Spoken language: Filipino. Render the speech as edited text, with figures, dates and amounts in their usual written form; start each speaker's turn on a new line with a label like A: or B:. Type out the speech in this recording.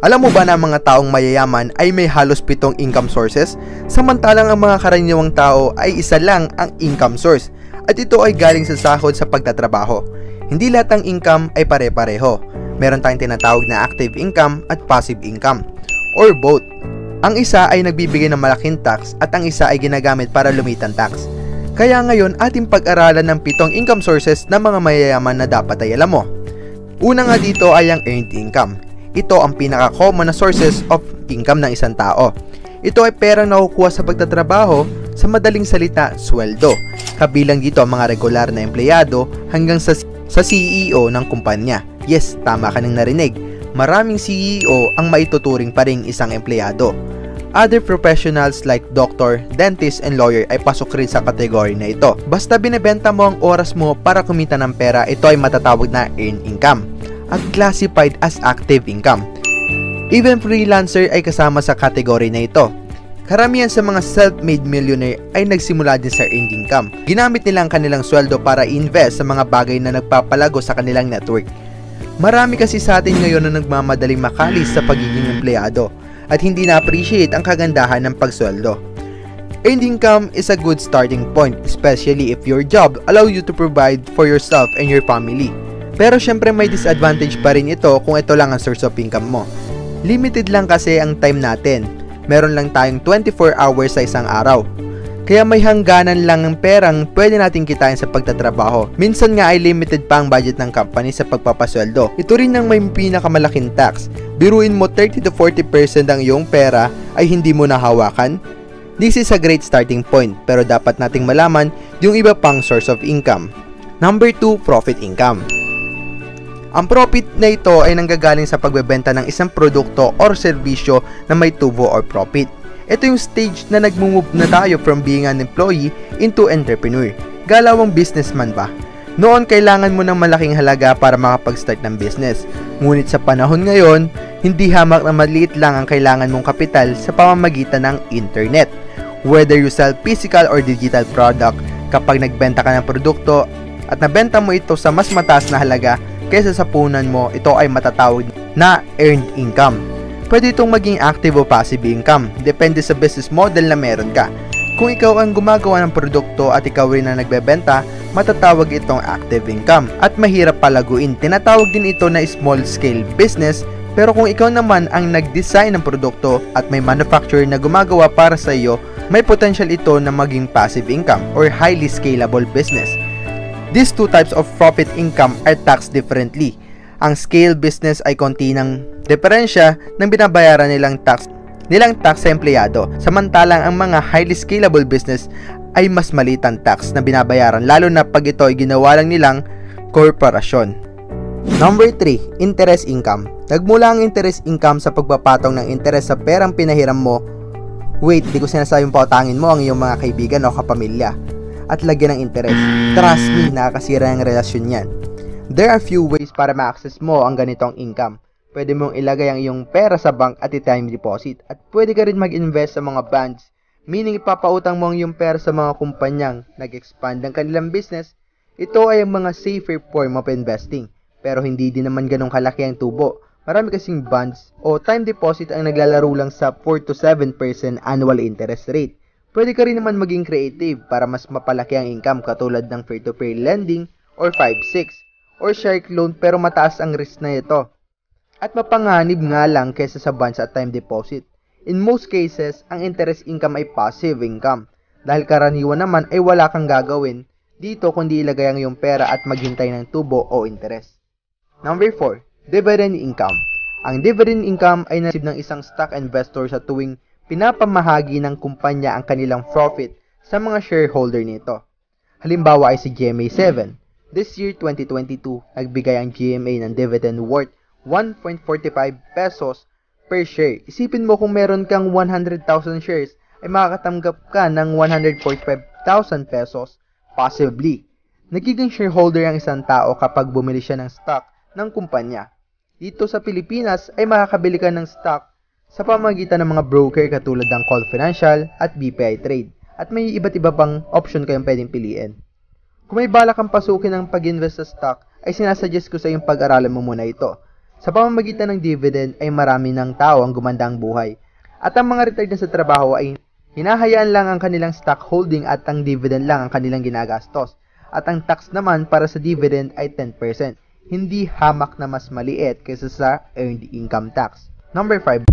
A: Alam mo ba na ang mga taong mayayaman ay may halos 7 income sources, samantalang ang mga karaniwang tao ay isa lang ang income source, at ito ay galing sa sahod sa pagtatrabaho. Hindi lahat ng income ay pare-pareho. Meron tayong tinatawag na active income at passive income, or both. Ang isa ay nagbibigay ng malaking tax at ang isa ay ginagamit para lumit ang tax. Kaya ngayon ating pag-aralan ng 7 income sources ng mga mayayaman na dapat ay alam mo. Una nga dito ay ang earned income. Ito ang pinaka-common na sources of income ng isang tao. Ito ay perang nakukuha sa pagtatrabaho, sa madaling salita, sweldo. Kabilang dito ang mga regular na empleyado hanggang sa CEO ng kumpanya. Yes, tama ka nang narinig. Maraming CEO ang maituturing pa ring isang empleyado. Other professionals like doctor, dentist, and lawyer ay pasok rin sa kategory na ito. Basta binebenta mo ang oras mo para kumita ng pera, ito ay matatawag na earned income at classified as active income. Even freelancer ay kasama sa kategory na ito. Karamihan sa mga self-made millionaire ay nagsimula din sa earned income. Ginamit nila ang kanilang sweldo para invest sa mga bagay na nagpapalago sa kanilang network. Marami kasi sa atin ngayon na nagmamadaling makalis sa pagiging empleyado at hindi na-appreciate ang kagandahan ng pagsweldo. Earned income is a good starting point, especially if your job allows you to provide for yourself and your family. Pero syempre may disadvantage pa rin ito kung ito lang ang source of income mo. Limited lang kasi ang time natin. Meron lang tayong 24 hours sa isang araw. Kaya may hangganan lang ng perang pwede natin kitain sa pagtatrabaho. Minsan nga ay limited pa ang budget ng company sa pagpapasweldo. Ito rin ang may pinakamalaking tax. Biruin mo 30 to 40% ang iyong pera ay hindi mo nahawakan. This is a great starting point, pero dapat nating malaman yung iba pang source of income. Number 2, profit income. Ang profit na ito ay nanggagaling sa pagbebenta ng isang produkto or serbisyo na may tubo or profit. Ito yung stage na nagmumove na tayo from being an employee into entrepreneur. Galawang businessman ba? Noon kailangan mo ng malaking halaga para makapag-start ng business. Ngunit sa panahon ngayon, hindi hamak na maliit lang ang kailangan mong kapital sa pamamagitan ng internet. Whether you sell physical or digital product, kapag nagbenta ka ng produkto at nabenta mo ito sa mas mataas na halaga kaysa sa punan mo, ito ay matatawag na earned income. Pwede itong maging active o passive income, depende sa business model na meron ka. Kung ikaw ang gumagawa ng produkto at ikaw rin ang nagbebenta, matatawag itong active income at mahirap palaguin. Tinatawag din ito na small scale business. Pero kung ikaw naman ang nag-design ng produkto at may manufacturer na gumagawa para sa iyo, may potential ito na maging passive income or highly scalable business. These two types of profit income are taxed differently. Ang scale business ay konti ng diferensya ng binabayaran nilang tax sa empleyado. Samantalang ang mga highly scalable business ay mas maliit ang tax na binabayaran, lalo na pag ito ay ginawa lang nilang korporasyon. Number 3, interest income. Nagmula ang interest income sa pagpapatong ng interest sa perang pinahiram mo. Wait, di ko sinasabing pautangin mo ang iyong mga kaibigan o kapamilya at lagyan ng interest. Trust me, nakakasira ang relasyon yan. There are few ways para ma-access mo ang ganitong income. Pwede mong ilagay ang iyong pera sa bank at i-time deposit. At pwede ka rin mag-invest sa mga bonds, meaning ipapautang mo ang iyong pera sa mga kumpanyang nag-expand ng kanilang business. Ito ay ang mga safer form of investing. Pero hindi din naman ganong kalaki ang tubo. Marami kasing bonds o time deposit ang naglalaro lang sa 4 to 7% annual interest rate. Pwede ka rin naman maging creative para mas mapalaki ang income katulad ng peer-to-peer lending or 5-6 or share loan pero mataas ang risk na ito. At mapanganib nga lang kesa sa bonds at time deposit. In most cases, ang interest income ay passive income dahil karaniwan naman ay wala kang gagawin dito kundi ilagay ang iyong pera at maghintay ng tubo o interest. Number 4, dividend income. Ang dividend income ay nasib ng isang stock investor sa tuwing pinapamahagi ng kumpanya ang kanilang profit sa mga shareholder nito. Halimbawa ay si GMA7. This year 2022, nagbigay ang GMA ng dividend worth 1.45 pesos per share. Isipin mo kung meron kang 100,000 shares ay makakatanggap ka ng 145,000 pesos passively. Nagiging shareholder ang isang tao kapag bumili siya ng stock ng kumpanya. Dito sa Pilipinas ay makakabili ka ng stock sa pamamagitan ng mga broker katulad ng Call Financial at BPI Trade. At may iba't iba pang option kayong pwedeng piliin. Kung may balak kang pasukin ng pag-invest sa stock, ay sinasuggest ko sa iyong pag-aralan mo muna ito. Sa pamamagitan ng dividend ay marami ng tao ang gumanda ang buhay. At ang mga retired na sa trabaho ay hinahayaan lang ang kanilang stock holding at ang dividend lang ang kanilang ginagastos. At ang tax naman para sa dividend ay 10%. Hindi hamak na mas maliit kaysa sa earned income tax. Number 5.